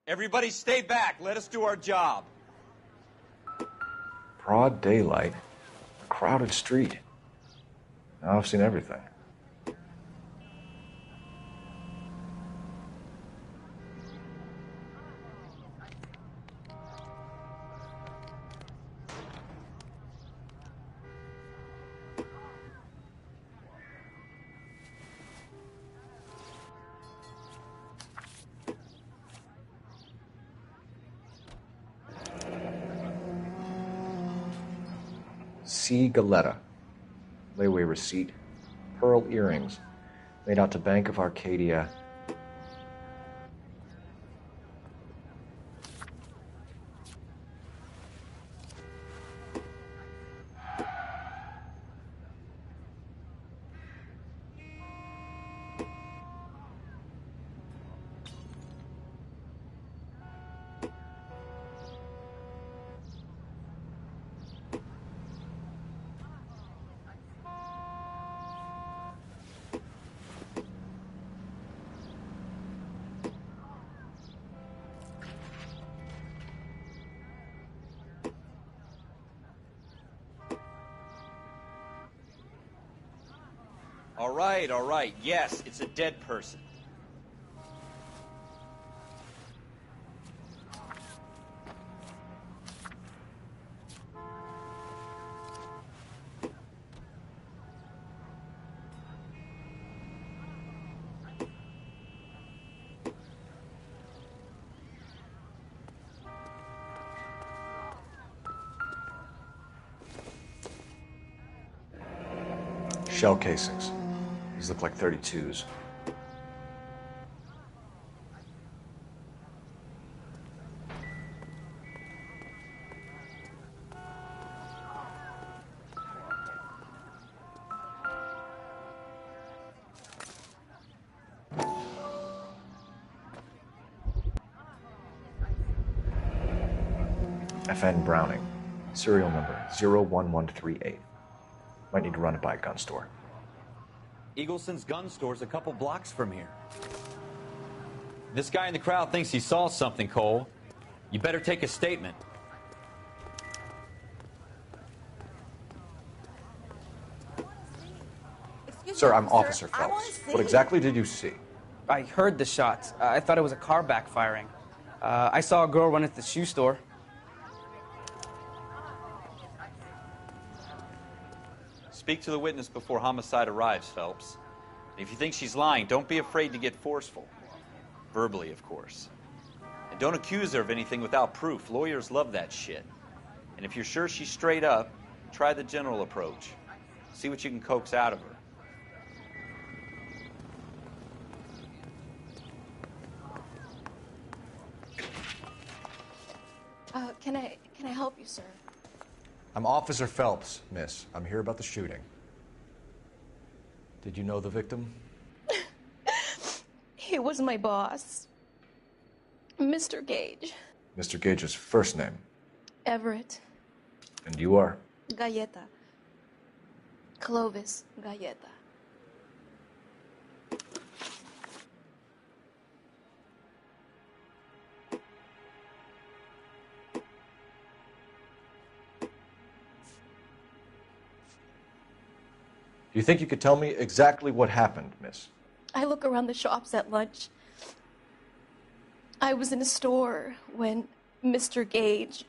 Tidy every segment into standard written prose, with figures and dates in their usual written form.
Everybody stay back. Let us do our job. Broad daylight, a crowded street. Now I've seen everything. C. Galetta. Layaway receipt. Pearl earrings. Made out to Bank of Arcadia. All right. Yes, it's a dead person. Shell casings. These look like 32s. FN Browning. Serial number 01138. Might need to run it by a gun store. Eagleson's gun store's a couple blocks from here. This guy in the crowd thinks he saw something, Cole. You better take a statement. Sir, I'm Officer Phelps. What exactly did you see? I heard the shots. I thought it was a car backfiring. I saw a girl run at the shoe store. Speak to the witness before homicide arrives, Phelps. And if you think she's lying, don't be afraid to get forceful. Verbally, of course. And don't accuse her of anything without proof. Lawyers love that shit. And if you're sure she's straight up, try the general approach. See what you can coax out of her. Can I help you, sir? I'm Officer Phelps, miss. I'm here about the shooting. Did you know the victim? He was my boss, Mr. Gage. Mr. Gage's first name. Everett. And you are? Galleta. Clovis Galleta. Do you think you could tell me exactly what happened, miss? I look around the shops at lunch. I was in a store when Mr. Gage,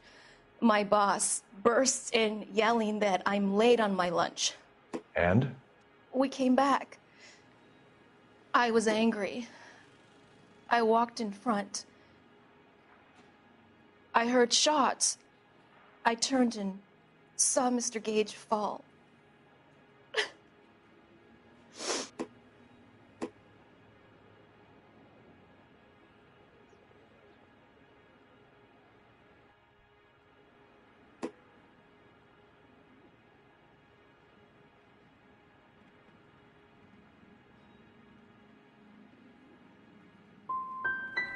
my boss, bursts in yelling that I'm late on my lunch. And? We came back. I was angry. I walked in front. I heard shots. I turned and saw Mr. Gage fall.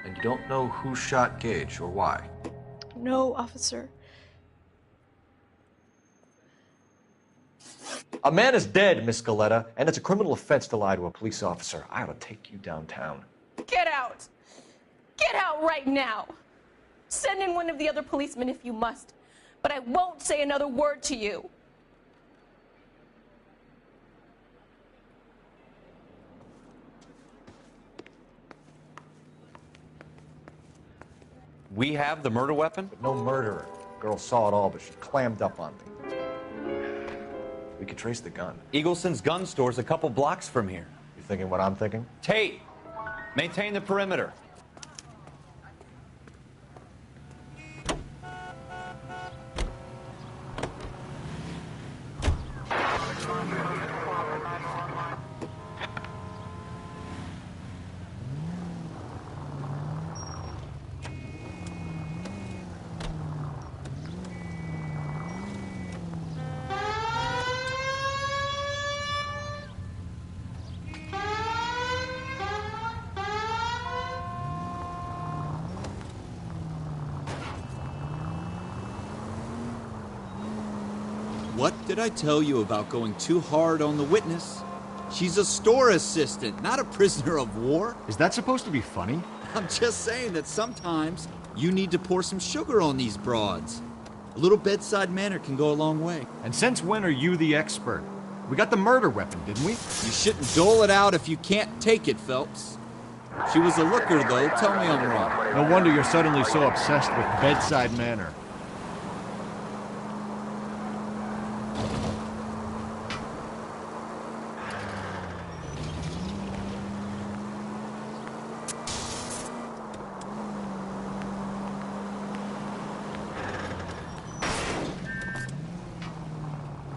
And you don't know who shot Gage or why? No, officer. A man is dead, Miss Galetta, and it's a criminal offense to lie to a police officer. I ought to take you downtown. Get out! Get out right now. Send in one of the other policemen if you must, but I won't say another word to you. We have the murder weapon? But no murderer. Girl saw it all, but she clammed up on me. We could trace the gun. Eagleson's gun store's a couple blocks from here. You thinking what I'm thinking? Tate, maintain the perimeter. What did I tell you about going too hard on the witness? She's a store assistant, not a prisoner of war. Is that supposed to be funny? I'm just saying that sometimes you need to pour some sugar on these broads. A little bedside manner can go a long way. And since when are you the expert? We got the murder weapon, didn't we? You shouldn't dole it out if you can't take it, Phelps. She was a looker, though. Tell me I'm wrong. No wonder you're suddenly so obsessed with bedside manner.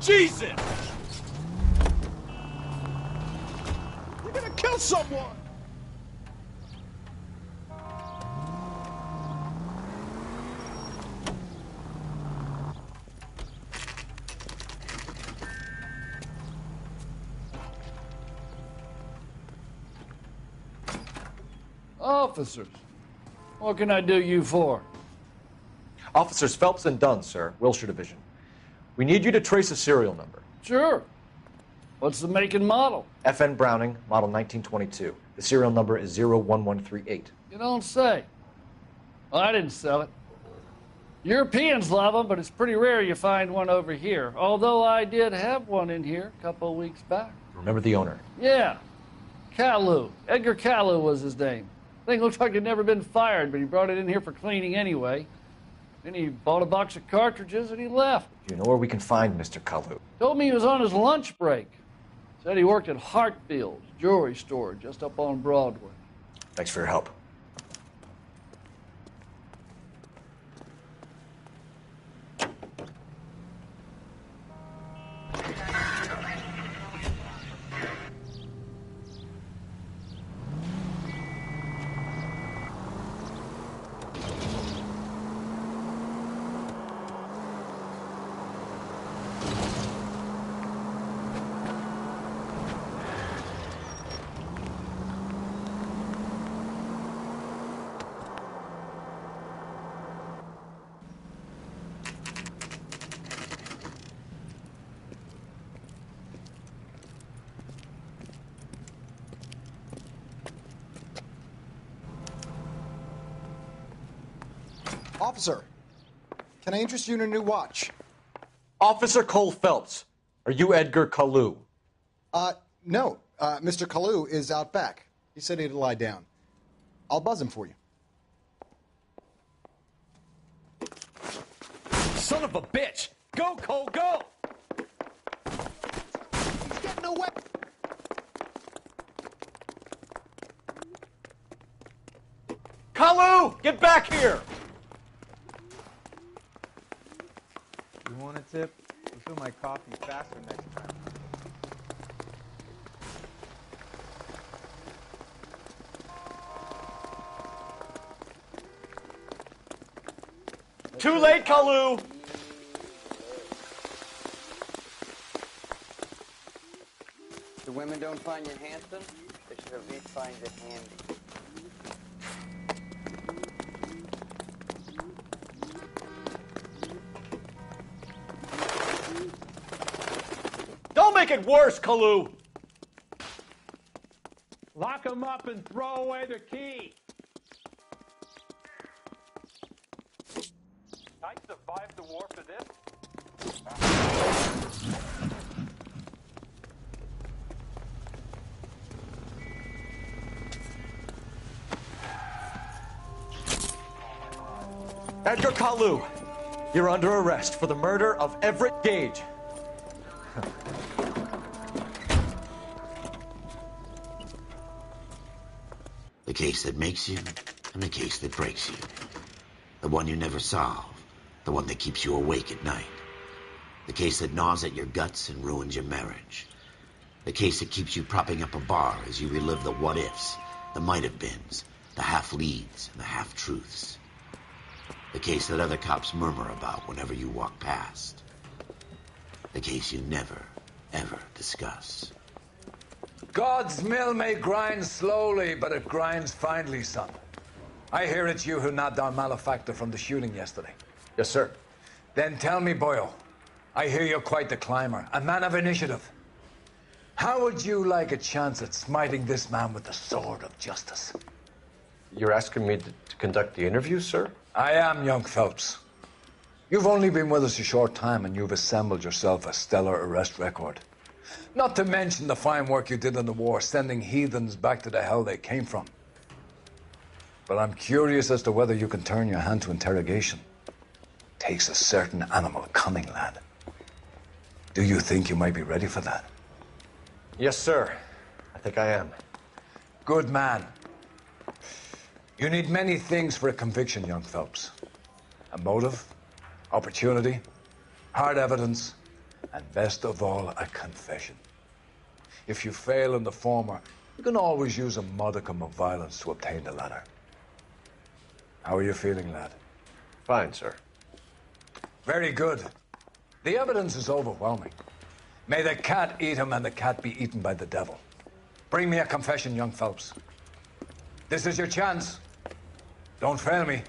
Jesus! You're gonna kill someone! Officers, what can I do you for? Officers Phelps and Dunn, sir, Wilshire Division. We need you to trace a serial number. Sure. What's the make and model? FN Browning, model 1922. The serial number is 01138. You don't say. Well, I didn't sell it. Europeans love them, but it's pretty rare you find one over here. Although I did have one in here a couple of weeks back. Remember the owner? Yeah. Caillou. Edgar Caillou was his name. Thing looks like he'd never been fired, but he brought it in here for cleaning anyway. Then he bought a box of cartridges and he left. Do you know where we can find Mr. Kalu? Told me he was on his lunch break. Said he worked at Hartfield's jewelry store just up on Broadway. Thanks for your help. Officer, can I interest you in a new watch? Officer Cole Phelps, are you Edgar Kalu? No. Mr. Kalu is out back. He said he'd lie down. I'll buzz him for you. Son of a bitch! Go, Cole, go! He's getting away. Kalu! Get back here! You want a tip? Refill my coffee faster next time. Too late, Kalu! The women don't find you handsome, they should at least find you handy. Don't make it worse, Kalu! Lock them up and throw away the key. survived the war for this? Edgar Kalu, you're under arrest for the murder of Everett Gage. The case that makes you, and the case that breaks you. The one you never solve, the one that keeps you awake at night. The case that gnaws at your guts and ruins your marriage. The case that keeps you propping up a bar as you relive the what-ifs, the might-have-beens, the half-leads, and the half-truths. The case that other cops murmur about whenever you walk past. The case you never, ever discuss. God's mill may grind slowly, but it grinds finely, son. I hear it's you who nabbed our malefactor from the shooting yesterday. Yes, sir. Then tell me, Boyle, I hear you're quite the climber, a man of initiative. How would you like a chance at smiting this man with the sword of justice? You're asking me to conduct the interview, sir? I am, young Phelps. You've only been with us a short time and you've assembled yourself a stellar arrest record. Not to mention the fine work you did in the war, sending heathens back to the hell they came from. But I'm curious as to whether you can turn your hand to interrogation. Takes a certain animal cunning, lad. Do you think you might be ready for that? Yes, sir. I think I am. Good man. You need many things for a conviction, young Phelps. A motive, opportunity, hard evidence, and best of all, a confession. If you fail in the former, you can always use a modicum of violence to obtain the latter. How are you feeling, lad? Fine, sir. Very good. The evidence is overwhelming. May the cat eat him and the cat be eaten by the devil. Bring me a confession, young Phelps. This is your chance. Don't fail me.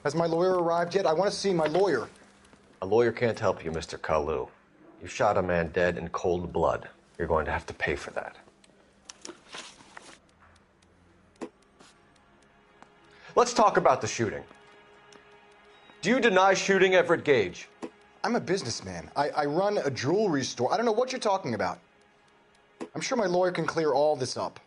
Has my lawyer arrived yet? I want to see my lawyer. A lawyer can't help you, Mr. Kalu. You shot a man dead in cold blood. You're going to have to pay for that. Let's talk about the shooting. Do you deny shooting Everett Gage? I'm a businessman. I run a jewelry store. I don't know what you're talking about. I'm sure my lawyer can clear all this up.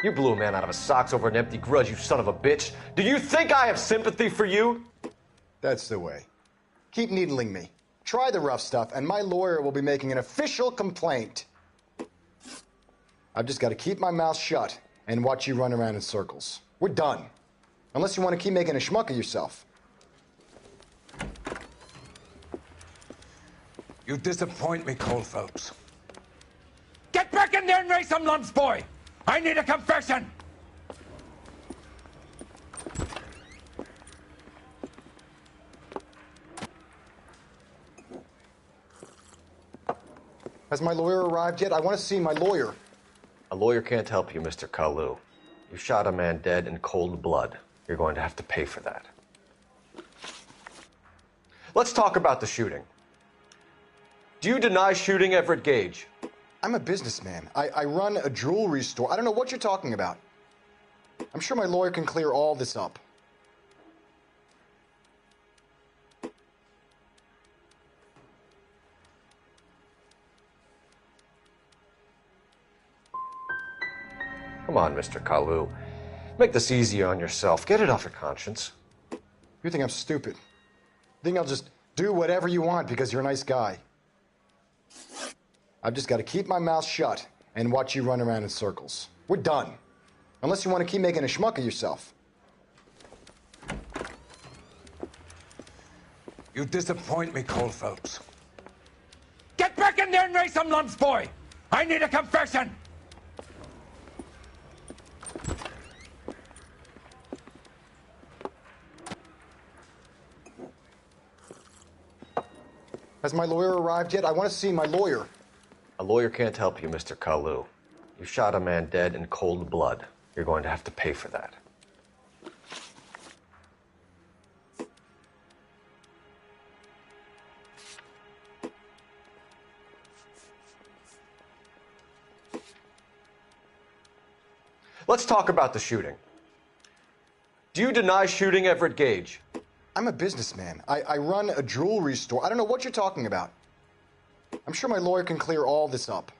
You blew a man out of his socks over an empty grudge, you son of a bitch. Do you think I have sympathy for you? That's the way. Keep needling me. Try the rough stuff, and my lawyer will be making an official complaint. I've just got to keep my mouth shut and watch you run around in circles. We're done. Unless you want to keep making a schmuck of yourself. You disappoint me, Cole Phelps. Get back in there and raise some lumps, boy! I need a confession! Has my lawyer arrived yet? I want to see my lawyer. A lawyer can't help you, Mr. Kalu. You shot a man dead in cold blood. You're going to have to pay for that. Let's talk about the shooting. Do you deny shooting Everett Gage? I'm a businessman. I run a jewelry store. I don't know what you're talking about. I'm sure my lawyer can clear all this up. Come on, Mr. Kalu. Make this easier on yourself. Get it off your conscience. You think I'm stupid? Think I'll just do whatever you want because you're a nice guy? I've just got to keep my mouth shut and watch you run around in circles. We're done. Unless you want to keep making a schmuck of yourself. You disappoint me, Cole Phelps. Get back in there and raise some lumps, boy! I need a confession! Has my lawyer arrived yet? I want to see my lawyer. A lawyer can't help you, Mr. Kalu. You shot a man dead in cold blood. You're going to have to pay for that. Let's talk about the shooting. Do you deny shooting Everett Gage? I'm a businessman. I run a jewelry store. I don't know what you're talking about. I'm sure my lawyer can clear all this up.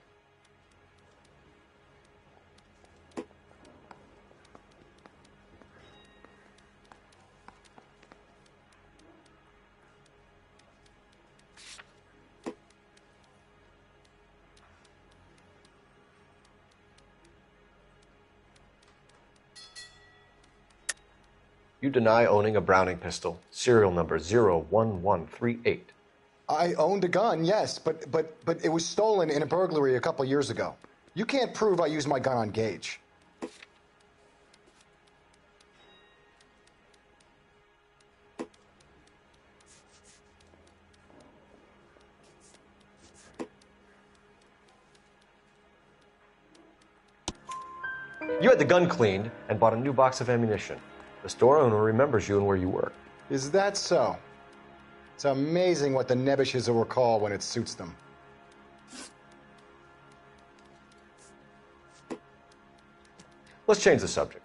You deny owning a Browning pistol, serial number 01138. I owned a gun, yes, but it was stolen in a burglary a couple years ago. You can't prove I used my gun on Gage. You had the gun cleaned and bought a new box of ammunition. The store owner remembers you and where you work. Is that so? It's amazing what the nebbishes will recall when it suits them. Let's change the subject.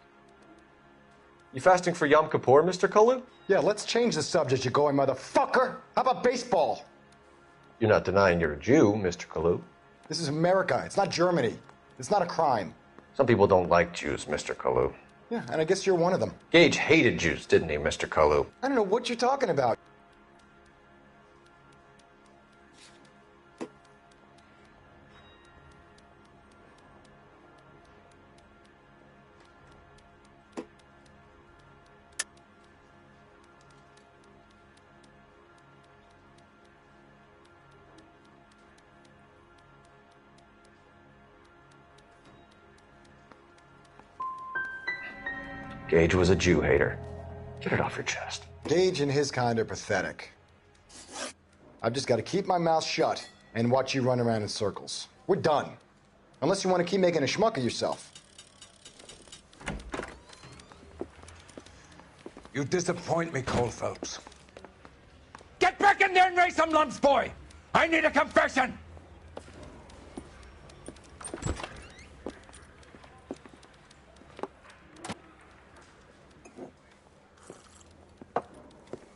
You fasting for Yom Kippur, Mr. Kalu? Yeah, let's change the subject, you going motherfucker. How about baseball? You're not denying you're a Jew, Mr. Kalu. This is America. It's not Germany. It's not a crime. Some people don't like Jews, Mr. Kalu. Yeah, and I guess you're one of them. Gage hated Jews, didn't he, Mr. Kalu? I don't know what you're talking about. Gage was a Jew hater. Get it off your chest. Gage and his kind are pathetic. I've just got to keep my mouth shut and watch you run around in circles. We're done. Unless you want to keep making a schmuck of yourself. You disappoint me, Cole Phelps. Get back in there and raise some lumps, boy! I need a confession!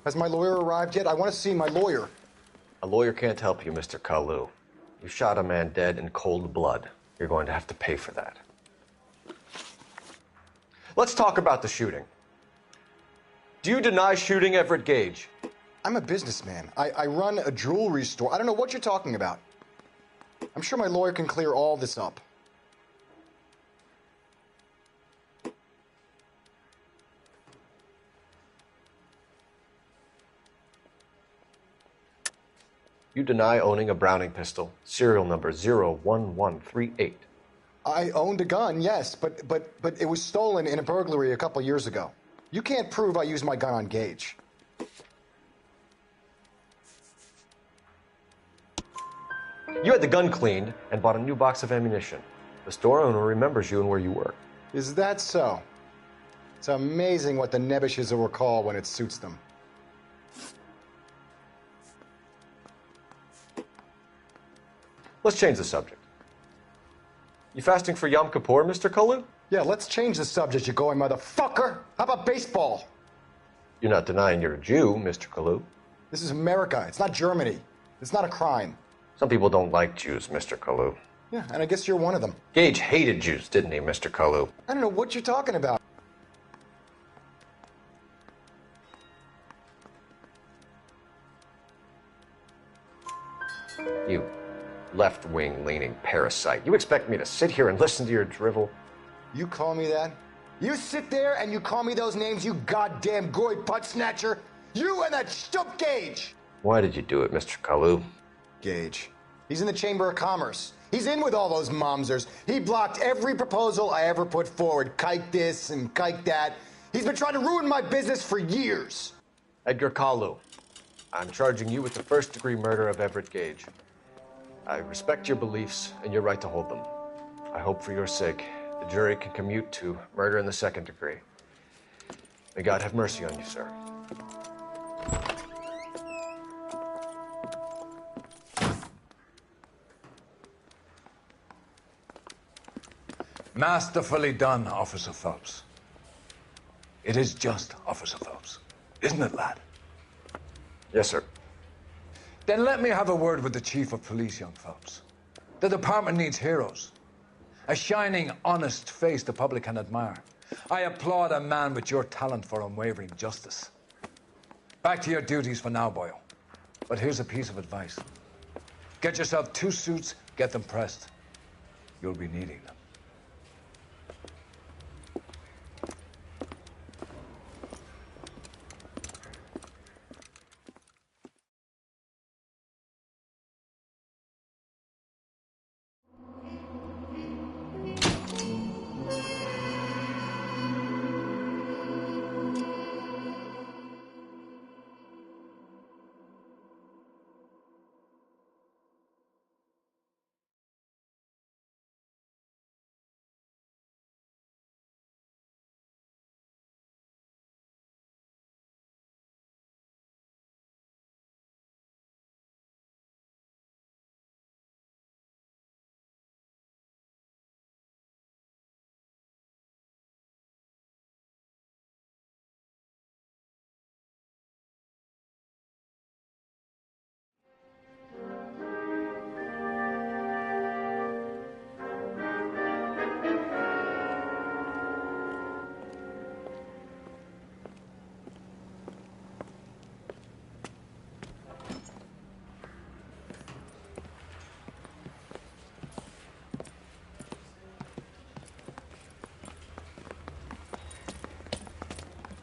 Has my lawyer arrived yet? I want to see my lawyer. A lawyer can't help you, Mr. Kalu. You shot a man dead in cold blood. You're going to have to pay for that. Let's talk about the shooting. Do you deny shooting Everett Gage? I'm a businessman. I run a jewelry store. I don't know what you're talking about. I'm sure my lawyer can clear all this up. You deny owning a Browning pistol, serial number 01138. I owned a gun, yes, but it was stolen in a burglary a couple years ago. You can't prove I used my gun on Gage. You had the gun cleaned and bought a new box of ammunition. The store owner remembers you and where you work. Is that so? It's amazing what the nebbishes will recall when it suits them. Let's change the subject. You fasting for Yom Kippur, Mr. Kalu? Yeah, let's change the subject, you going motherfucker. How about baseball? You're not denying you're a Jew, Mr. Kalu. This is America. It's not Germany. It's not a crime. Some people don't like Jews, Mr. Kalu. Yeah, and I guess you're one of them. Gage hated Jews, didn't he, Mr. Kalu? I don't know what you're talking about. You left-wing leaning parasite. You expect me to sit here and listen to your drivel? You call me that? You sit there and you call me those names, you goddamn goy putt snatcher? You and that stump Gage! Why did you do it, Mr. Kalu? Gage. He's in the Chamber of Commerce. He's in with all those momsers. He blocked every proposal I ever put forward. Kike this and kike that. He's been trying to ruin my business for years. Edgar Kalu, I'm charging you with the first-degree murder of Everett Gage. I respect your beliefs and your right to hold them. I hope for your sake the jury can commute to murder in the second degree. May God have mercy on you, sir. Masterfully done, Officer Phelps. It is just Officer Phelps. Isn't it, lad? Yes, sir. Then let me have a word with the Chief of Police, young Phelps. The department needs heroes. A shining, honest face the public can admire. I applaud a man with your talent for unwavering justice. Back to your duties for now, boyo. But here's a piece of advice. Get yourself 2 suits, get them pressed. You'll be needing them.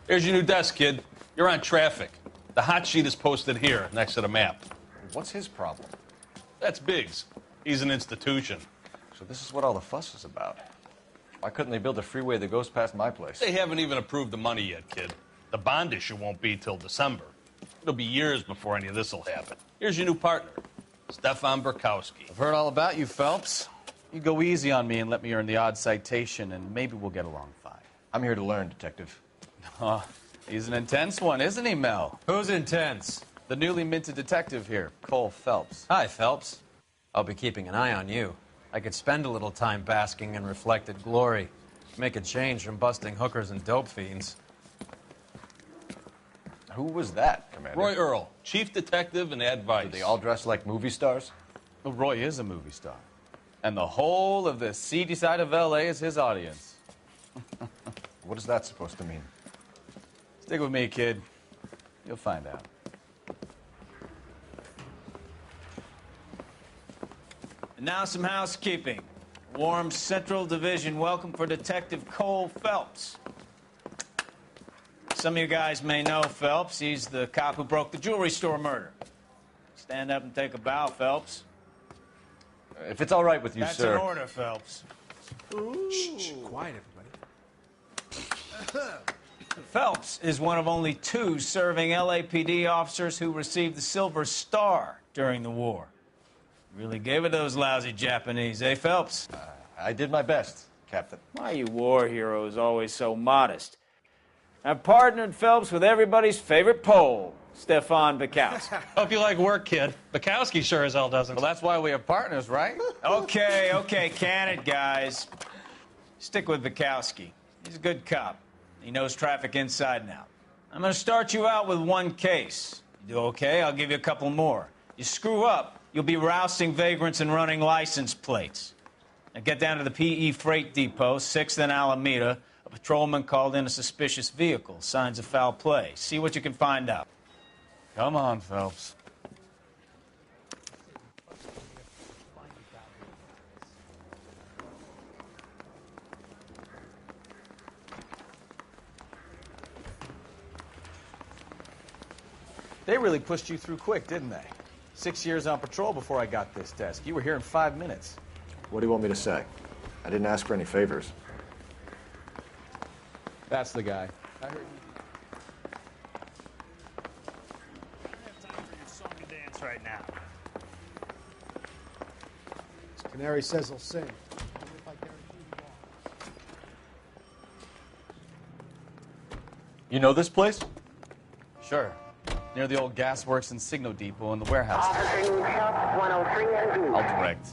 Here's your new desk, kid. You're on traffic. The hot sheet is posted here, next to the map. What's his problem? That's Biggs. He's an institution. So this is what all the fuss is about. Why couldn't they build a freeway that goes past my place? They haven't even approved the money yet, kid. The bond issue won't be till December. It'll be years before any of this will happen. Here's your new partner, Stefan Burkowski. I've heard all about you, Phelps. You go easy on me and let me earn the odd citation, and maybe we'll get along fine. I'm here to learn, Detective. Oh, he's an intense one, isn't he, Mel? Who's intense? The newly minted detective here, Cole Phelps. Hi, Phelps. I'll be keeping an eye on you. I could spend a little time basking in reflected glory. Make a change from busting hookers and dope fiends. Who was that, Commander? Roy Earl, chief detective and advice. Do they all dress like movie stars? Well, Roy is a movie star. And the whole of the seedy side of L.A. is his audience. What is that supposed to mean? Stick with me, kid. You'll find out. And now some housekeeping. Warm Central Division welcome for Detective Cole Phelps. Some of you guys may know Phelps. He's the cop who broke the jewelry store murder. Stand up and take a bow, Phelps. If it's all right with you, That's sir. an order, Phelps. Shh, quiet, everybody. Phelps is one of only 2 serving LAPD officers who received the Silver Star during the war. Really gave it those lousy Japanese, eh, Phelps? I did my best, Captain. Why you war heroes always so modest? I've partnered Phelps with everybody's favorite Pole, Stefan Burkowski. Hope you like work, kid. Bukowski sure as hell doesn't. Well, that's why we have partners, right? Okay, can it, guys. Stick with Burkowski. He's a good cop. He knows traffic inside and out. I'm going to start you out with 1 case. You do okay, I'll give you a couple more. You screw up, you'll be rousting vagrants and running license plates. Now get down to the PE Freight Depot, 6th and Alameda. A patrolman called in a suspicious vehicle. Signs of foul play. See what you can find out. Come on, Phelps. They really pushed you through quick, didn't they? 6 years on patrol before I got this desk. You were here in 5 minutes. What do you want me to say? I didn't ask for any favors. That's the guy. I heard I don't have time for your song and dance right now. Canary says he'll sing. You know this place? Sure. Near the old gasworks and Signo Depot and the warehouse. Officer needs help, 103 and B. I'll direct.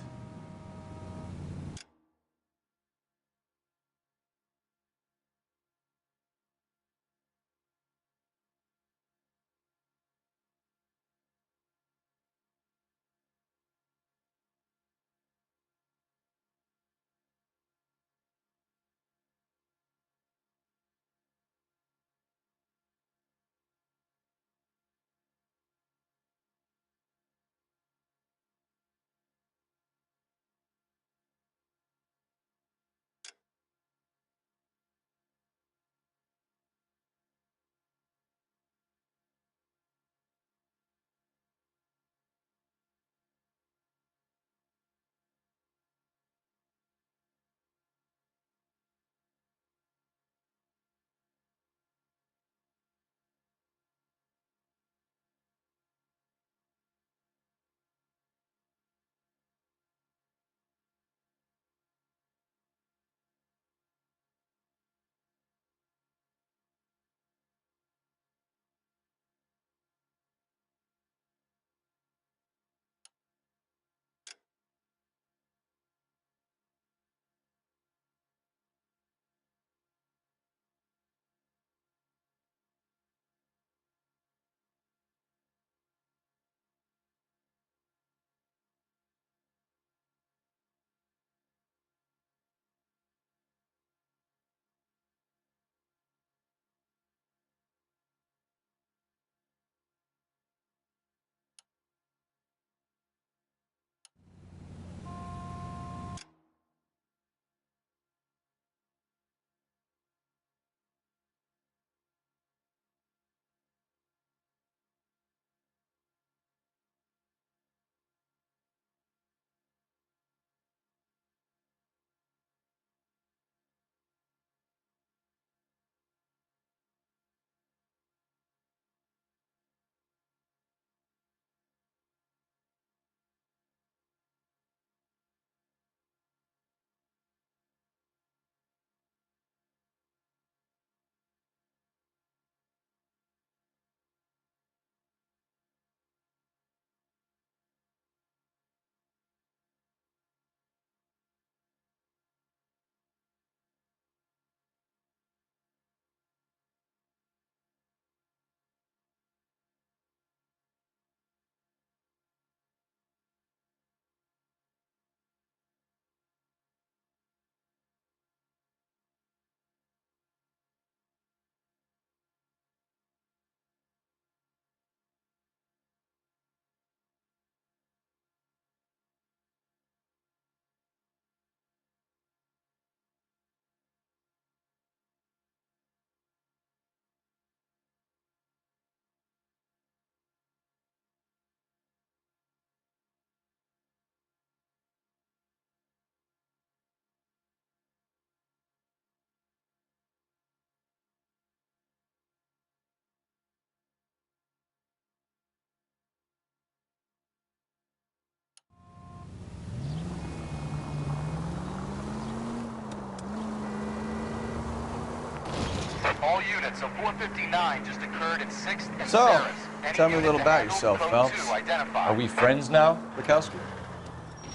All units, so 459 just occurred at 6th and So, Sarah's. Any tell me a unit little to about handle, yourself, code Phelps. 2 identified. Are we friends now, Bukowski?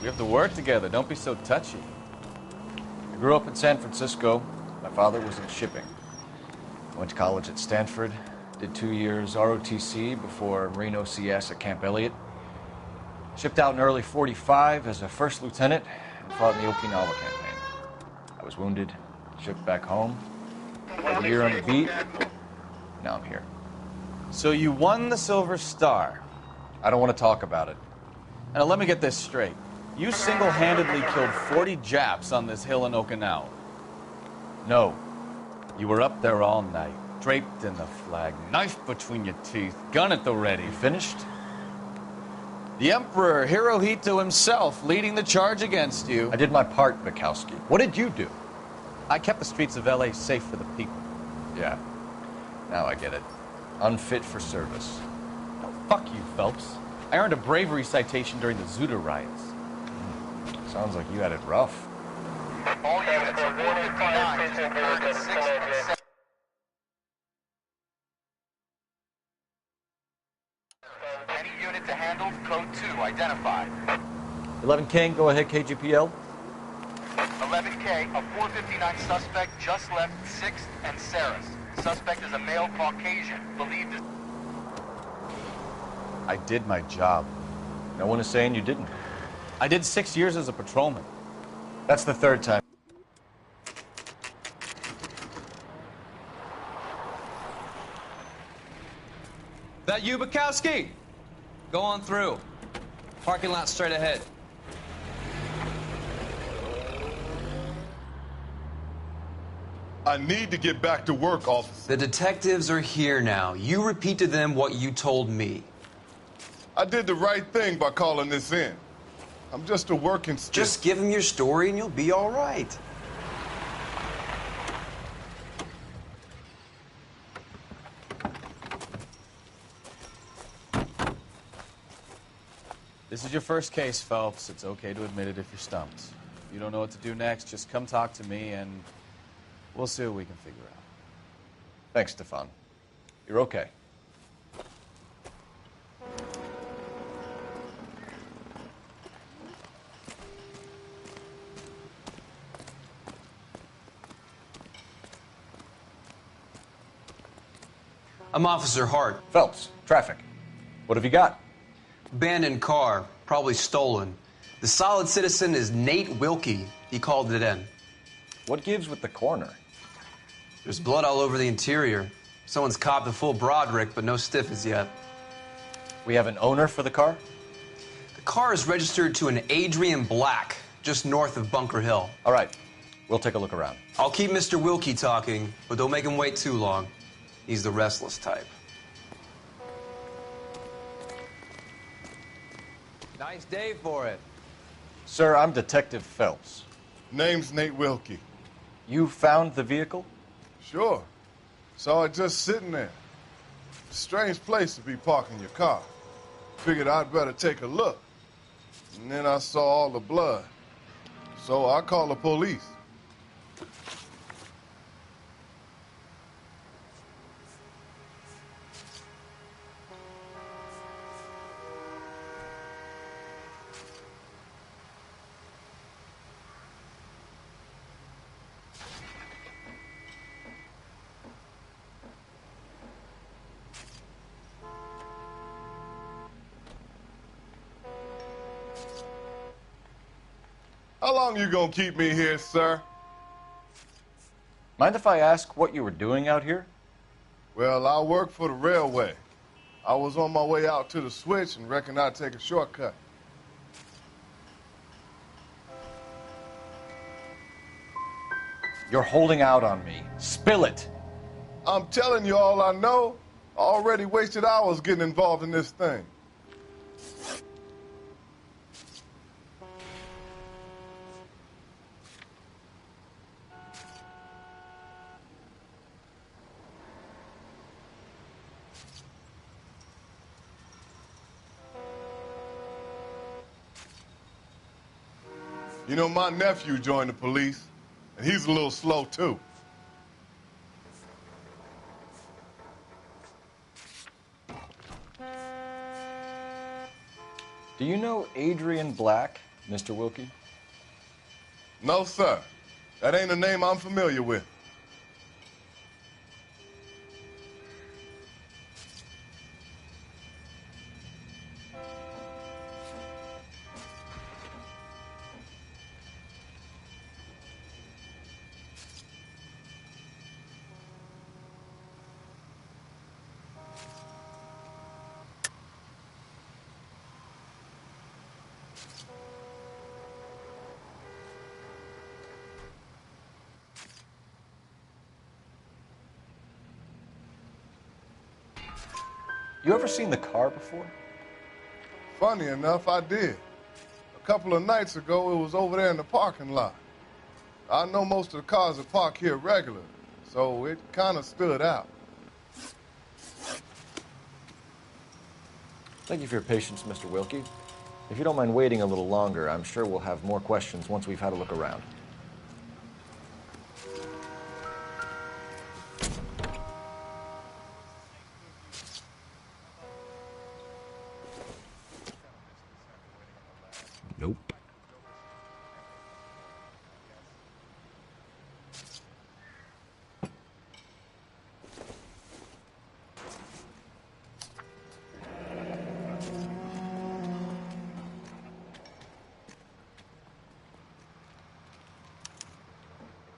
We have to work together. Don't be so touchy. I grew up in San Francisco. My father was in shipping. I went to college at Stanford, did 2 years ROTC before Marine OCS at Camp Elliott. Shipped out in early '45 as a first lieutenant and fought in the Okinawa campaign. I was wounded, shipped back home. Had a year on the beat. Now I'm here. So you won the Silver Star. I don't want to talk about it. Now let me get this straight. You single-handedly killed 40 Japs on this hill in Okinawa. No. You were up there all night, draped in the flag, knife between your teeth, gun at the ready. You finished? The Emperor Hirohito himself leading the charge against you. I did my part, Bukowski. What did you do? I kept the streets of L.A. safe for the people. Yeah. Now I get it. Unfit for service. No, fuck you, Phelps. I earned a bravery citation during the Zuda riots. Sounds like you had it rough. All units, so 459 just occurred at 6th and 7th. Any unit to handle, code 2 identified. 11 King, go ahead, KGPL. 11K, a 459 suspect just left 6th and Sarah's. Suspect is a male Caucasian, believed as... I did my job. No one is saying you didn't. I did 6 years as a patrolman. That's the third time. That you, Bukowski? Go on through. Parking lot straight ahead. I need to get back to work, officer. The detectives are here now. You repeat to them what you told me. I did the right thing by calling this in. I'm just a working stiff. Just give them your story and you'll be all right. This is your first case, Phelps. It's okay to admit it if you're stumped. If you don't know what to do next, just come talk to me and we'll see what we can figure out. Thanks, Stefan. You're okay. I'm Officer Hart. Phelps, traffic. What have you got? Abandoned car, probably stolen. The solid citizen is Nate Wilkie. He called it in. What gives with the coroner? There's blood all over the interior. Someone's copped a full Broderick, but no stiff as yet. We have an owner for the car? The car is registered to an Adrian Black, just north of Bunker Hill. All right. We'll take a look around. I'll keep Mr. Wilkie talking, but don't make him wait too long. He's the restless type. Nice day for it. Sir, I'm Detective Phelps. Name's Nate Wilkie. You found the vehicle? Sure. Saw it just sitting there. Strange place to be parking your car. Figured I'd better take a look. And then I saw all the blood. So I called the police. How long you gonna keep me here, sir? Mind if I ask what you were doing out here? Well, I work for the railway. I was on my way out to the switch and reckoned I'd take a shortcut. You're holding out on me. Spill it. I'm telling you all I know. I already wasted hours getting involved in this thing. You know, my nephew joined the police, and he's a little slow, too. Do you know Adrian Black, Mr. Wilkie? No, sir. That ain't a name I'm familiar with. You ever seen the car before? Funny enough, I did. A couple of nights ago, it was over there in the parking lot. I know most of the cars are parked here regularly, so it kind of stood out. Thank you for your patience, Mr. Wilkie. If you don't mind waiting a little longer, I'm sure we'll have more questions once we've had a look around. Nope.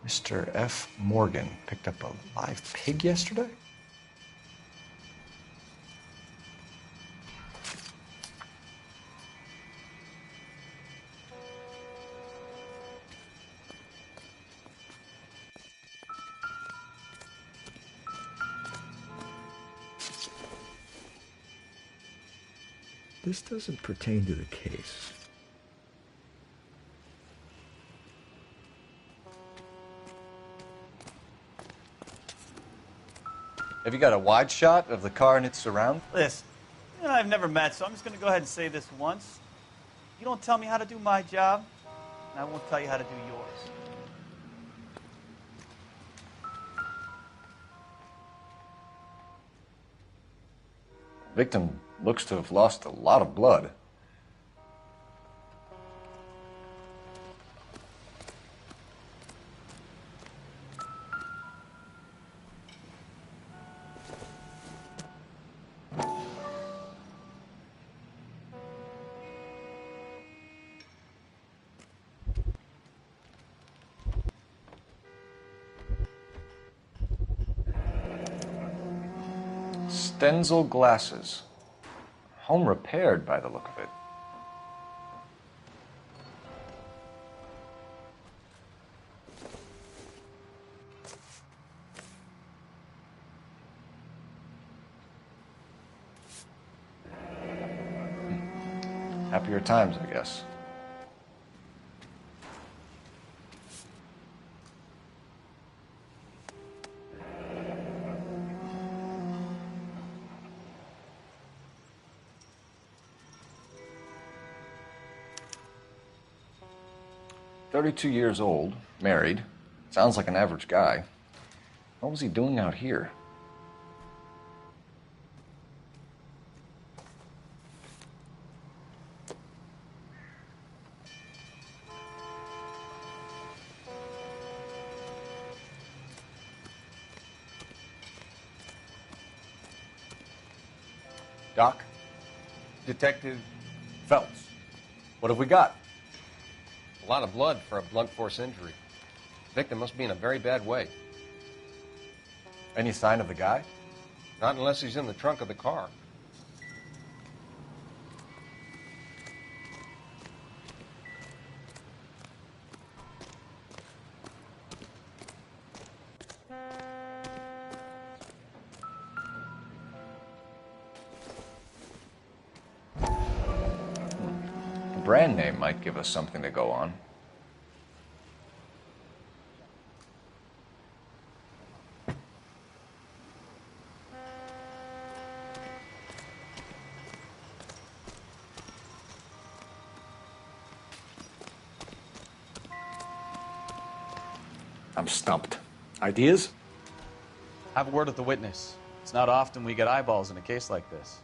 Mr. F. Morgan picked up a live pig yesterday? This doesn't pertain to the case. Have you got a wide shot of the car and its surround? Listen, I've never met, so I'm just going to go ahead and say this once. You don't tell me how to do my job, and I won't tell you how to do yours. Victim looks to have lost a lot of blood. Stenzel glasses. Home repaired by the look of it. Happier times, I guess. "32 years old, married. Sounds like an average guy. What was he doing out here?" Doc? Detective Phelps. What have we got? A lot of blood for a blunt force injury. Victim must be in a very bad way. Any sign of the guy? Not unless he's in the trunk of the car. The brand name might give us something to go on. I'm stumped. Ideas? Have a word with the witness. It's not often we get eyeballs in a case like this.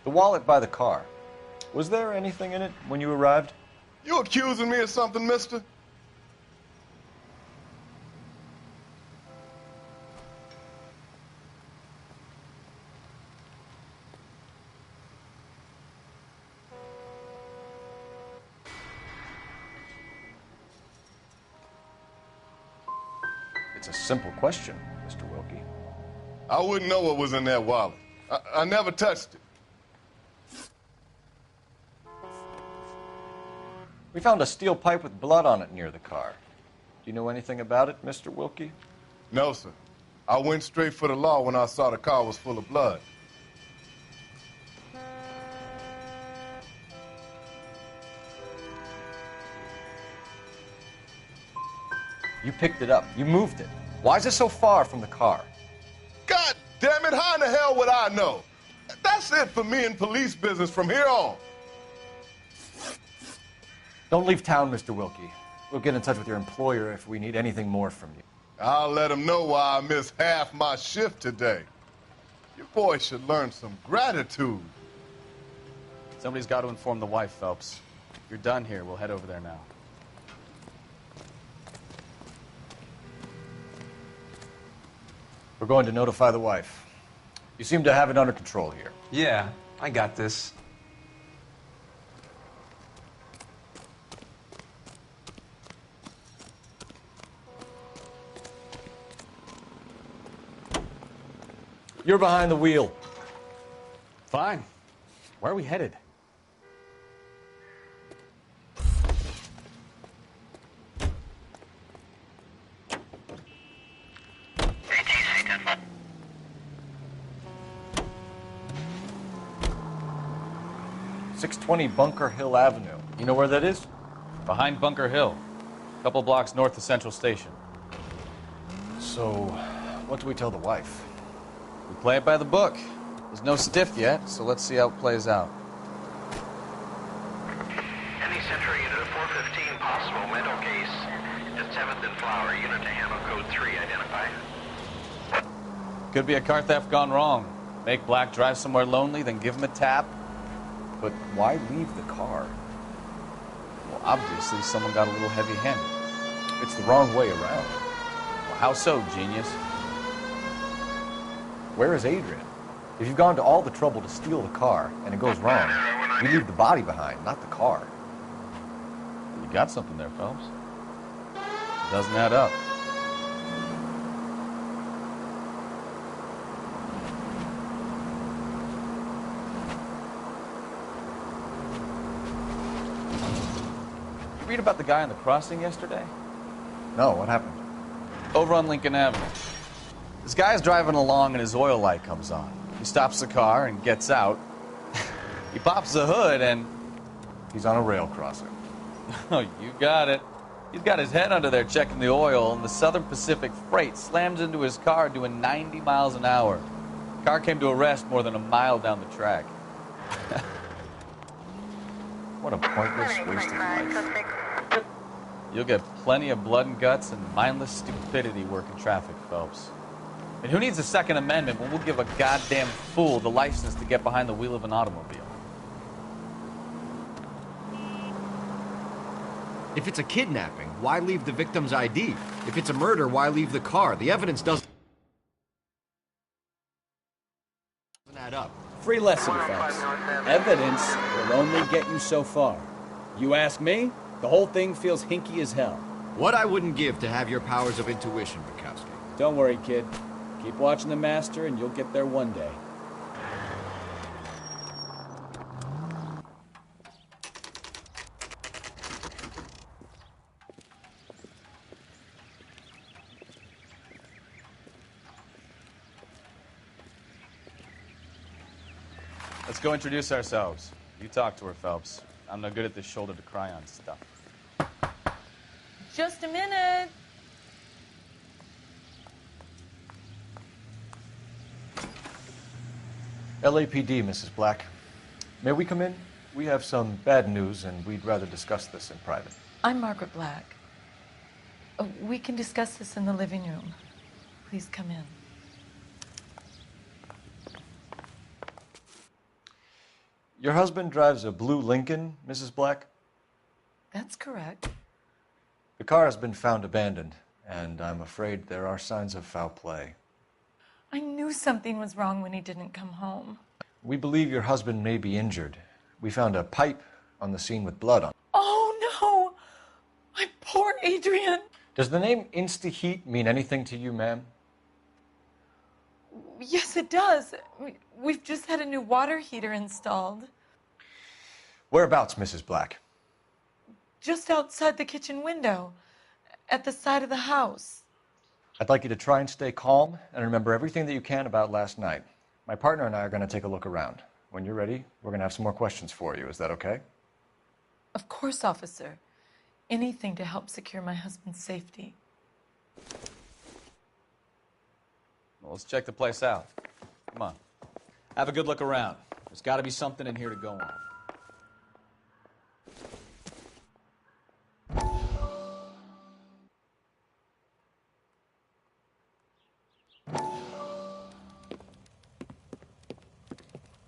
The wallet by the car. Was there anything in it when you arrived? You accusing me of something, mister? It's a simple question, Mr. Wilkie. I wouldn't know what was in that wallet. I never touched it. We found a steel pipe with blood on it near the car. Do you know anything about it, Mr. Wilkie? No, sir. I went straight for the law when I saw the car was full of blood. You picked it up. You moved it. Why is it so far from the car? God damn it, how in the hell would I know? That's it for me in police business from here on. Don't leave town, Mr. Wilkie. We'll get in touch with your employer if we need anything more from you. I'll let him know why I missed half my shift today. You boys should learn some gratitude. Somebody's got to inform the wife, Phelps. If you're done here, we'll head over there now. We're going to notify the wife. You seem to have it under control here. Yeah, I got this. You're behind the wheel. Fine. Where are we headed? ATC 620 Bunker Hill Avenue. You know where that is? Behind Bunker Hill. A couple blocks north of Central Station. So, what do we tell the wife? We play it by the book. There's no stiff yet, so let's see how it plays out. Any Central Unit of 415, possible mental case at 7th and Flower. Unit to handle code 3, identify. Could be a car theft gone wrong. Make Black drive somewhere lonely, then give him a tap. But why leave the car? Well, obviously someone got a little heavy-handed. It's the wrong way around. Well, how so, genius? Where is Adrian? If you've gone to all the trouble to steal the car and it goes wrong, you leave the body behind, not the car. You got something there, Phelps. It doesn't add up. You read about the guy on the crossing yesterday? No, what happened? Over on Lincoln Avenue. This guy's driving along and his oil light comes on. He stops the car and gets out. He pops the hood and... He's on a rail crossing. Oh, you got it. He's got his head under there checking the oil, and the Southern Pacific Freight slams into his car doing 90 miles an hour. The car came to a rest more than a mile down the track. What a pointless, wasted life. You'll get plenty of blood and guts and mindless stupidity working traffic, Phelps. And who needs a Second Amendment when we'll give a goddamn fool the license to get behind the wheel of an automobile? If it's a kidnapping, why leave the victim's ID? If it's a murder, why leave the car? The evidence doesn't add up. Free lesson, folks. Evidence will only get you so far. You ask me, the whole thing feels hinky as hell. What I wouldn't give to have your powers of intuition, Bukowski. Don't worry, kid. Keep watching the master and you'll get there one day. Let's go introduce ourselves. You talk to her, Phelps. I'm no good at this shoulder to cry on stuff. Just a minute. LAPD, Mrs. Black. May we come in? We have some bad news, and we'd rather discuss this in private. I'm Margaret Black. We can discuss this in the living room. Please come in. Your husband drives a blue Lincoln, Mrs. Black? That's correct. The car has been found abandoned, and I'm afraid there are signs of foul play. I knew something was wrong when he didn't come home. We believe your husband may be injured. We found a pipe on the scene with blood on it. Oh, no! My poor Adrian! Does the name Insta-Heat mean anything to you, ma'am? Yes, it does. We've just had a new water heater installed. Whereabouts, Mrs. Black? Just outside the kitchen window, at the side of the house. I'd like you to try and stay calm and remember everything that you can about last night. My partner and I are going to take a look around. When you're ready, we're going to have some more questions for you. Is that okay? Of course, officer. Anything to help secure my husband's safety. Well, let's check the place out. Come on. Have a good look around. There's got to be something in here to go on.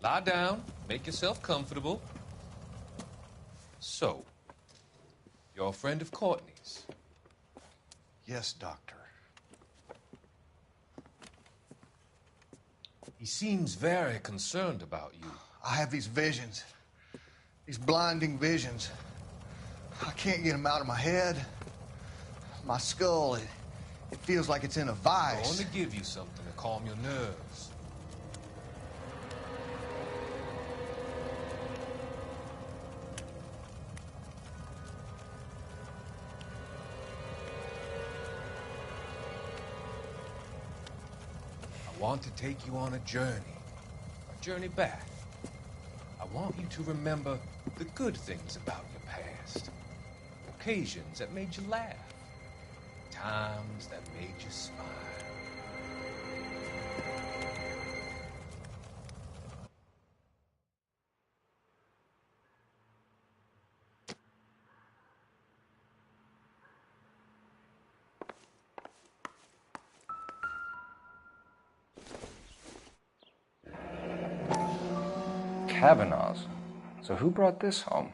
Lie down. Make yourself comfortable. So, you're a friend of Courtney's? Yes, Doctor. He seems very concerned about you. I have these visions. These blinding visions. I can't get them out of my head. My skull, it feels like it's in a vice. I want to give you something to calm your nerves. I want to take you on a journey back. I want you to remember the good things about your past, occasions that made you laugh, times that made you smile. Kavanaugh's. So who brought this home?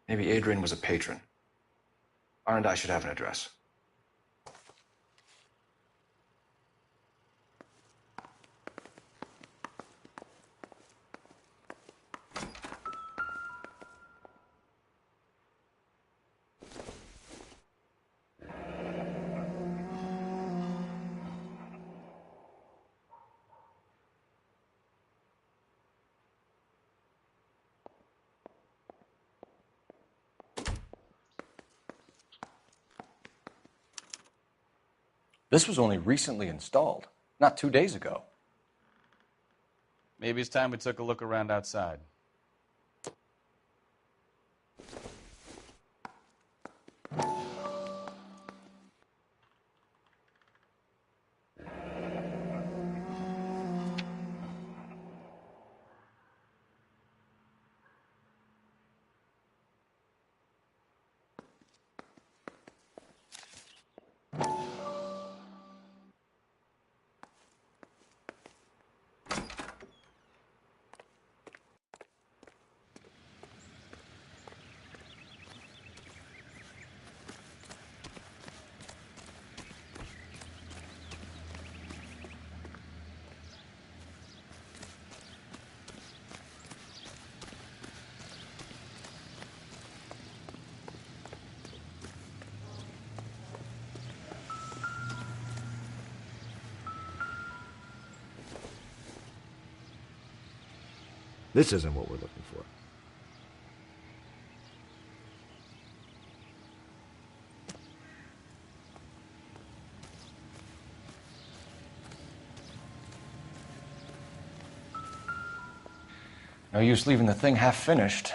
Maybe Adrian was a patron. R&I should have an address. This was only recently installed, not 2 days ago. Maybe it's time we took a look around outside. This isn't what we're looking for. No use leaving the thing half finished.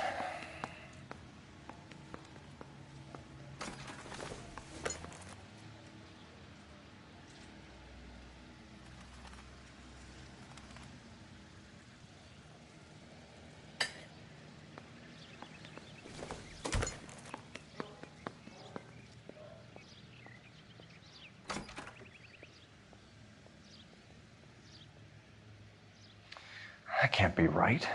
be right.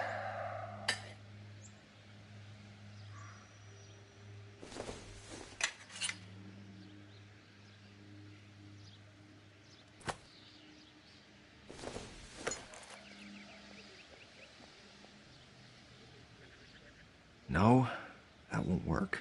No, that won't work.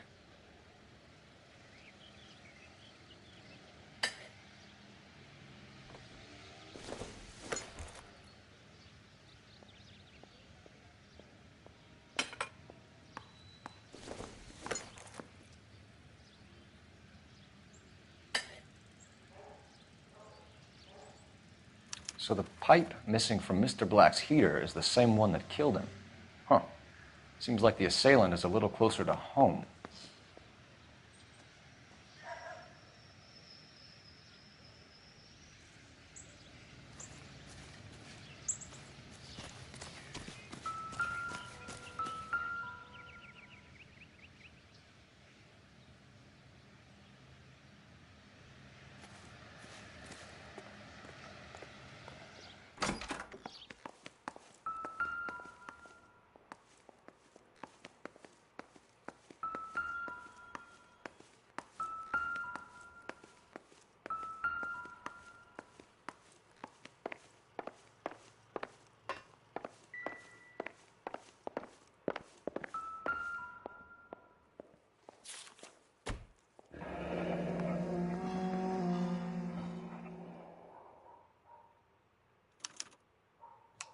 So the pipe missing from Mr. Black's heater is the same one that killed him. Huh. Seems like the assailant is a little closer to home.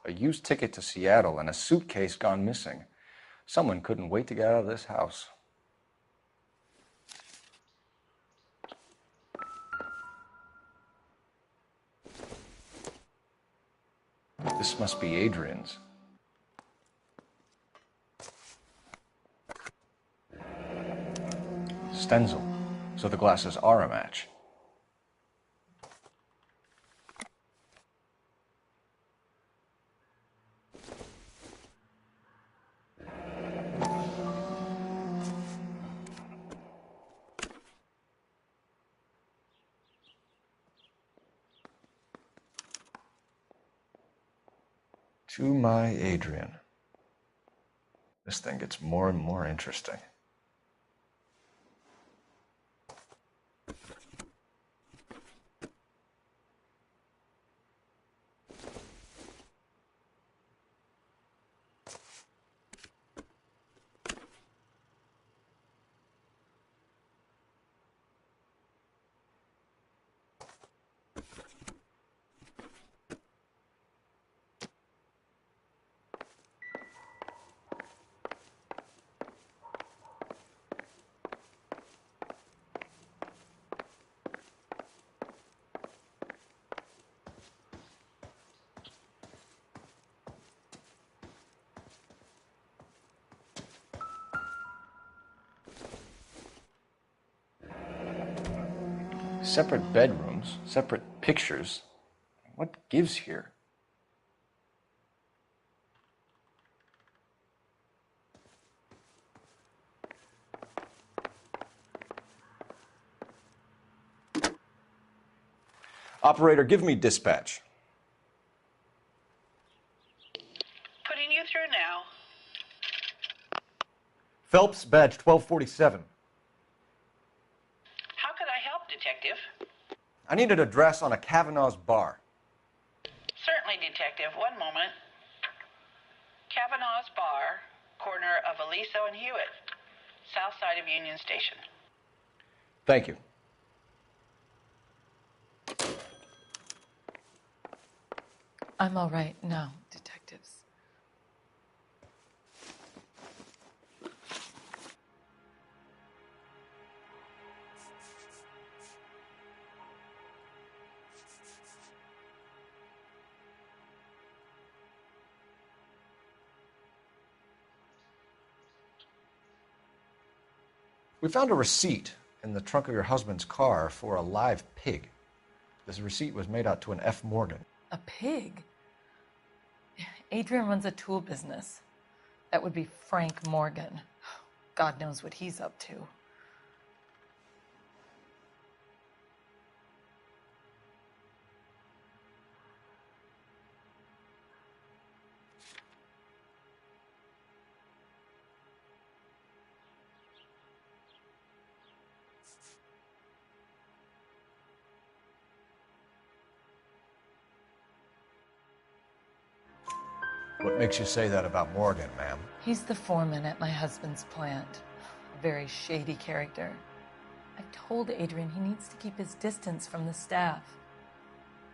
A used ticket to Seattle and a suitcase gone missing. Someone couldn't wait to get out of this house. This must be Adrian's. Stenzel. So the glasses are a match. To my Adrian. This thing gets more and more interesting. Separate bedrooms, separate pictures. What gives here? Operator, give me dispatch. Putting you through now. Phelps, badge 1247. How could I help, Detective? I need an address on a Kavanaugh's bar. Certainly, Detective. One moment. Kavanaugh's Bar, corner of Aliso and Hewitt, south side of Union Station. Thank you. I'm all right now, detectives. We found a receipt in the trunk of your husband's car for a live pig. This receipt was made out to an F. Morgan. A pig? Adrian runs a tool business. That would be Frank Morgan. God knows what he's up to. What makes you say that about Morgan, ma'am? He's the foreman at my husband's plant. A very shady character. I've told Adrian he needs to keep his distance from the staff.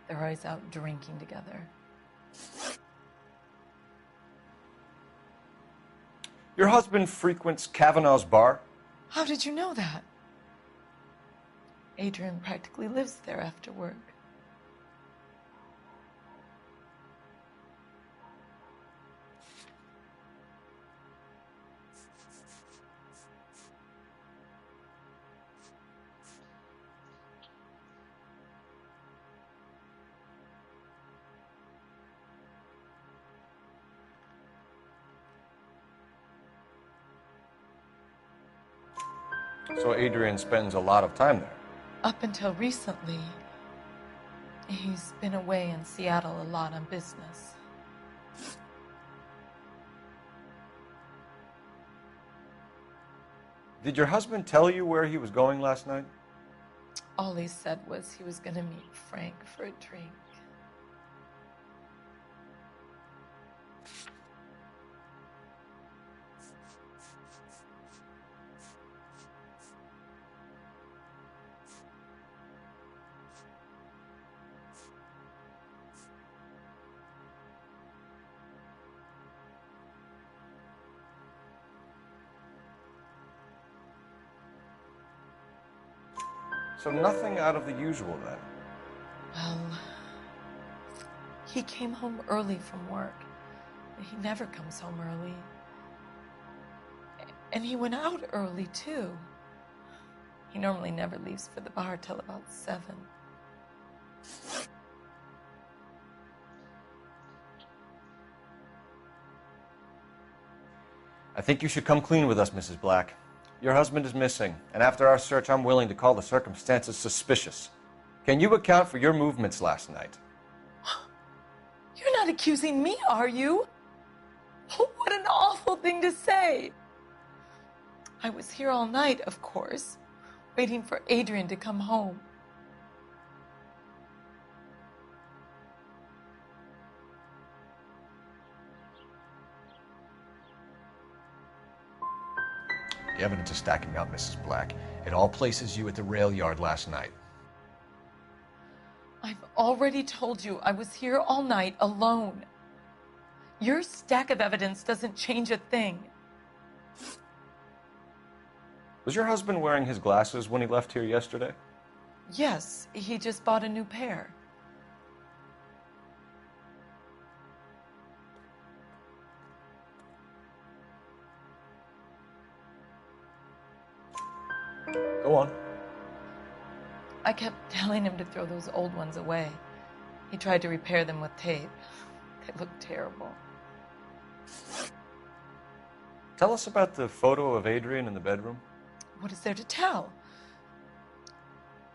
They're always out drinking together. Your husband frequents Kavanaugh's bar? How did you know that? Adrian practically lives there after work. So Adrian spends a lot of time there. Up until recently, he's been away in Seattle a lot on business. Did your husband tell you where he was going last night? All he said was he was going to meet Frank for a drink. So nothing out of the usual then. Well, he came home early from work. He never comes home early. And he went out early, too. He normally never leaves for the bar till about 7. I think you should come clean with us, Mrs. Black. Your husband is missing, and after our search, I'm willing to call the circumstances suspicious. Can you account for your movements last night? You're not accusing me, are you? What an awful thing to say. I was here all night, of course, waiting for Adrian to come home. The evidence is stacking up, Mrs. Black. It all places you at the rail yard last night. I've already told you I was here all night alone. Your stack of evidence doesn't change a thing. Was your husband wearing his glasses when he left here yesterday? Yes, he just bought a new pair. Go on. I kept telling him to throw those old ones away. He tried to repair them with tape. They looked terrible. Tell us about the photo of Adrian in the bedroom. What is there to tell?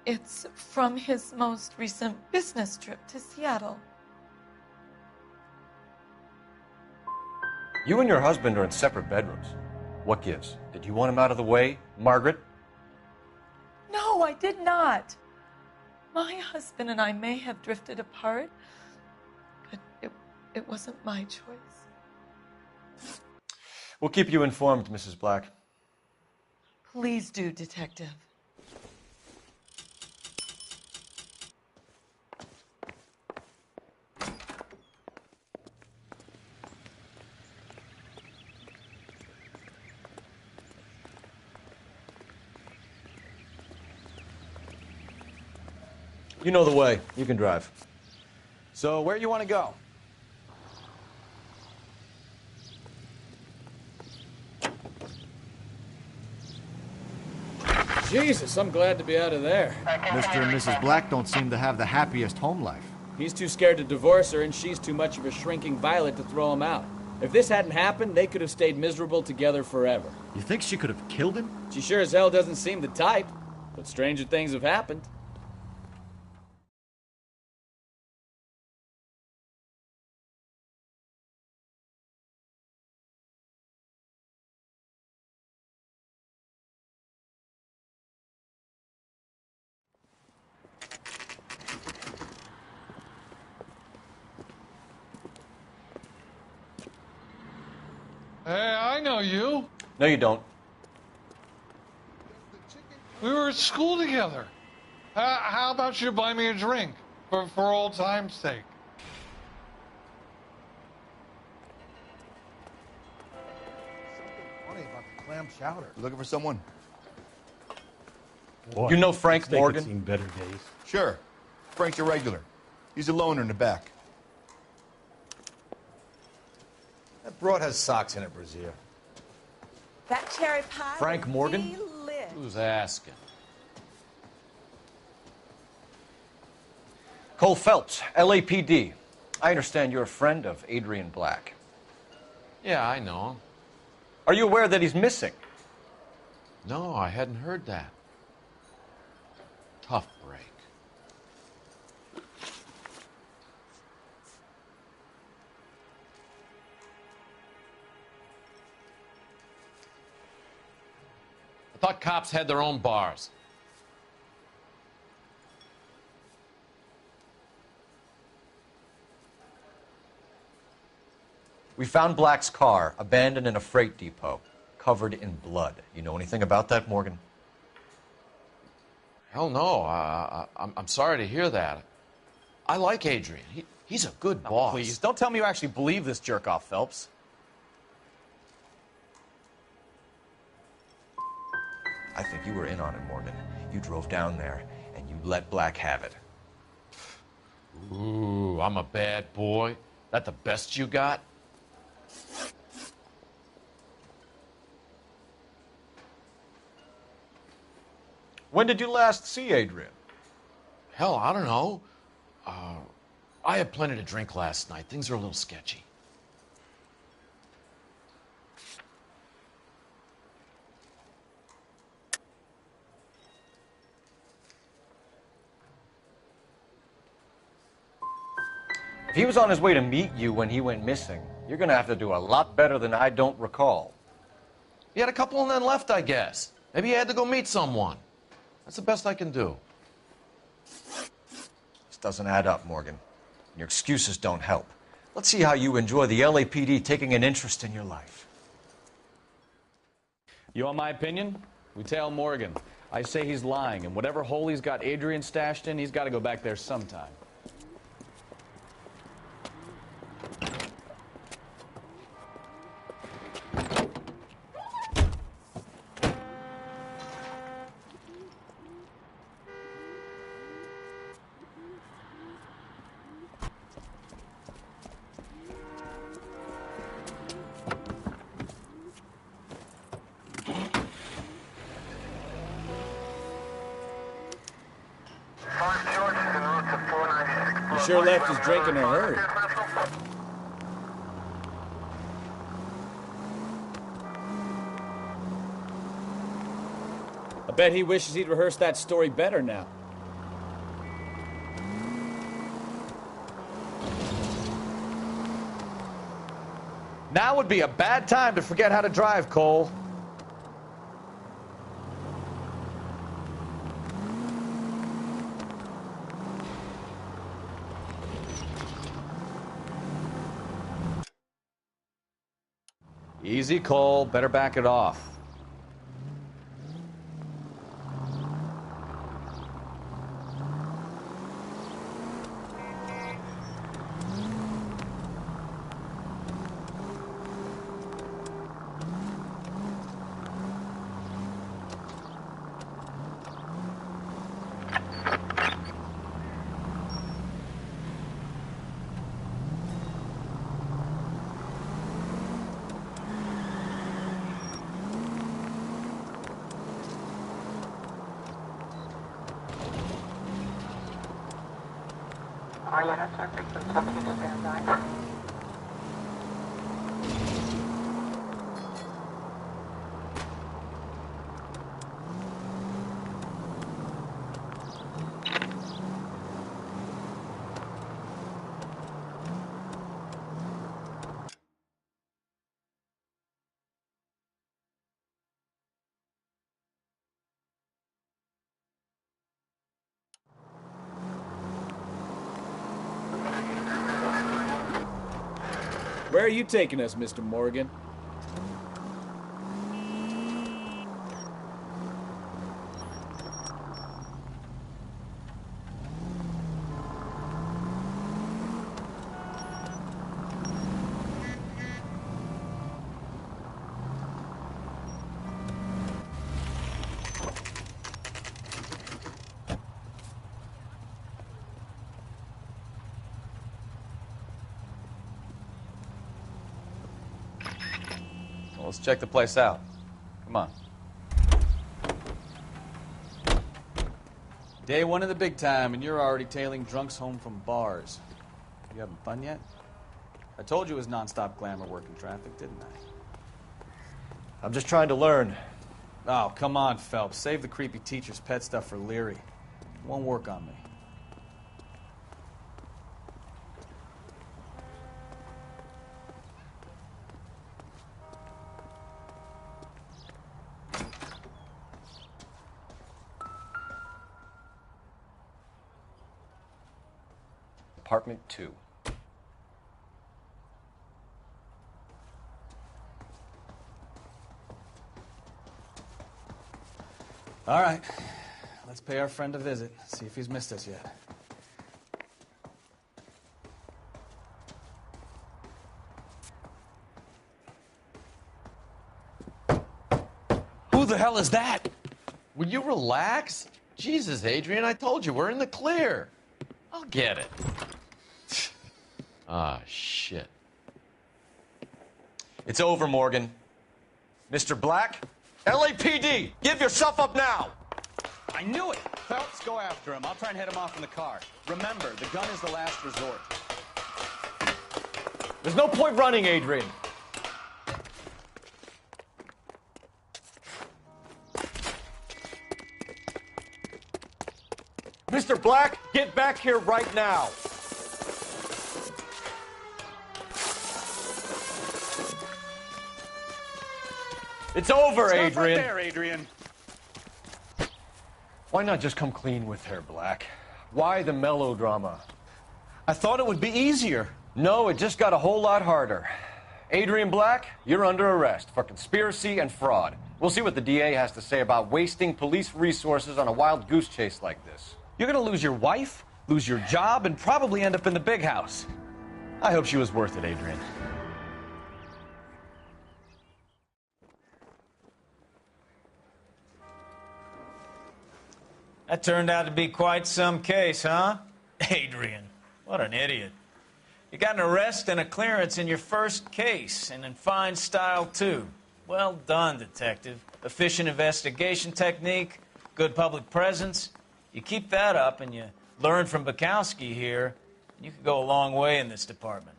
It's from his most recent business trip to Seattle. You and your husband are in separate bedrooms. What gives? Did you want him out of the way, Margaret? No, I did not. My husband and I may have drifted apart, but it wasn't my choice. We'll keep you informed, Mrs. Black. Please do, Detective. You know the way. You can drive. So, where you want to go? Jesus, I'm glad to be out of there. Mr. and Mrs. Black don't seem to have the happiest home life. He's too scared to divorce her, and she's too much of a shrinking violet to throw him out. If this hadn't happened, they could have stayed miserable together forever. You think she could have killed him? She sure as hell doesn't seem the type, but stranger things have happened. Hey, I know you. No, you don't. We were at school together. How about you buy me a drink for old time's sake? Funny about the clam chowder. You looking for someone? You know Frank Steak had Morgan? seen better days. Sure. Frank's a regular. He's a loner in the back. That broad has socks in it, Brazier. That cherry pie. Frank Morgan? Delish. Who's asking? Cole Phelps, LAPD. I understand you're a friend of Adrian Black. Yeah, I know him. Are you aware that he's missing? No, I hadn't heard that. Tough break. I thought cops had their own bars. We found Black's car abandoned in a freight depot, covered in blood. You know anything about that, Morgan? Hell no. I'm sorry to hear that. I like Adrian. He's a good boss. Please, don't tell me you actually believe this jerk-off, Phelps. I think you were in on it, Morgan. You drove down there, and you let Black have it. Ooh, I'm a bad boy. That the best you got? When did you last see Adrian? Hell, I don't know. I had plenty to drink last night. Things are a little sketchy. If he was on his way to meet you when he went missing, you're going to have to do a lot better than I don't recall. He had a couple and then left, I guess. Maybe he had to go meet someone. That's the best I can do. This doesn't add up, Morgan. Your excuses don't help. Let's see how you enjoy the LAPD taking an interest in your life. You want my opinion? We tail Morgan. I say he's lying, and whatever hole he's got Adrian stashed in, he's got to go back there sometime. He sure left his drink in a hurry. I bet he wishes he'd rehearsed that story better now. Now would be a bad time to forget how to drive, Cole. Easy, Cole. Better back it off. Where are you taking us, Mr. Morgan? let's check the place out. Come on. Day one of the big time, and you're already tailing drunks home from bars. You having fun yet? I told you it was nonstop glamour working traffic, didn't I? I'm just trying to learn. Oh, come on, Phelps. Save the creepy teacher's pet stuff for Leary. It won't work on me. Apartment 2. All right. Let's pay our friend a visit. See if he's missed us yet. Who the hell is that? Will you relax? Jesus, Adrian, I told you, we're in the clear. I'll get it. Ah, shit. It's over, Morgan. Mr. Black, LAPD, give yourself up now! I knew it! Phelps, go after him. I'll try and head him off in the car. Remember, the gun is the last resort. There's no point running, Adrian. Mr. Black, get back here right now. It's over, Adrian. Right there, Adrian. Why not just come clean with her, Black? Why the melodrama? I thought it would be easier. No, it just got a whole lot harder. Adrian Black, you're under arrest for conspiracy and fraud. We'll see what the DA has to say about wasting police resources on a wild goose chase like this. You're gonna lose your wife, lose your job, and probably end up in the big house. I hope she was worth it, Adrian. That turned out to be quite some case, huh? Adrian, what an idiot. You got an arrest and a clearance in your first case, and in fine style, too. Well done, detective. Efficient investigation technique, good public presence. You keep that up and you learn from Bukowski here, and you could go a long way in this department.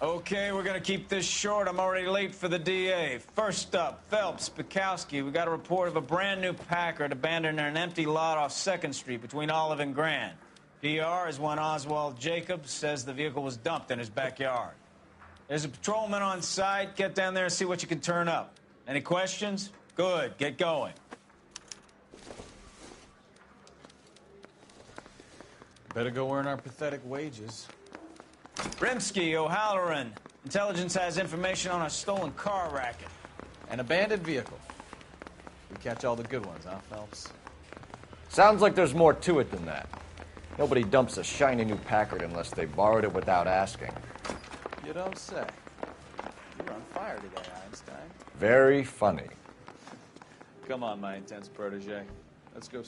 Okay, we're gonna keep this short. I'm already late for the DA. First up, Phelps, Bukowski. We got a report of a brand new Packard abandoned in an empty lot off 2nd Street between Olive and Grand. PR is one Oswald Jacobs says the vehicle was dumped in his backyard. There's a patrolman on site. Get down there and see what you can turn up. Any questions? Good, get going. Better go earn our pathetic wages. Rimsky, O'Halloran. Intelligence has information on a stolen car racket. An abandoned vehicle. We catch all the good ones, huh, Phelps? Sounds like there's more to it than that. Nobody dumps a shiny new Packard unless they borrowed it without asking. You don't say. You're on fire today, Einstein. Very funny. Come on, my intense protege. Let's go.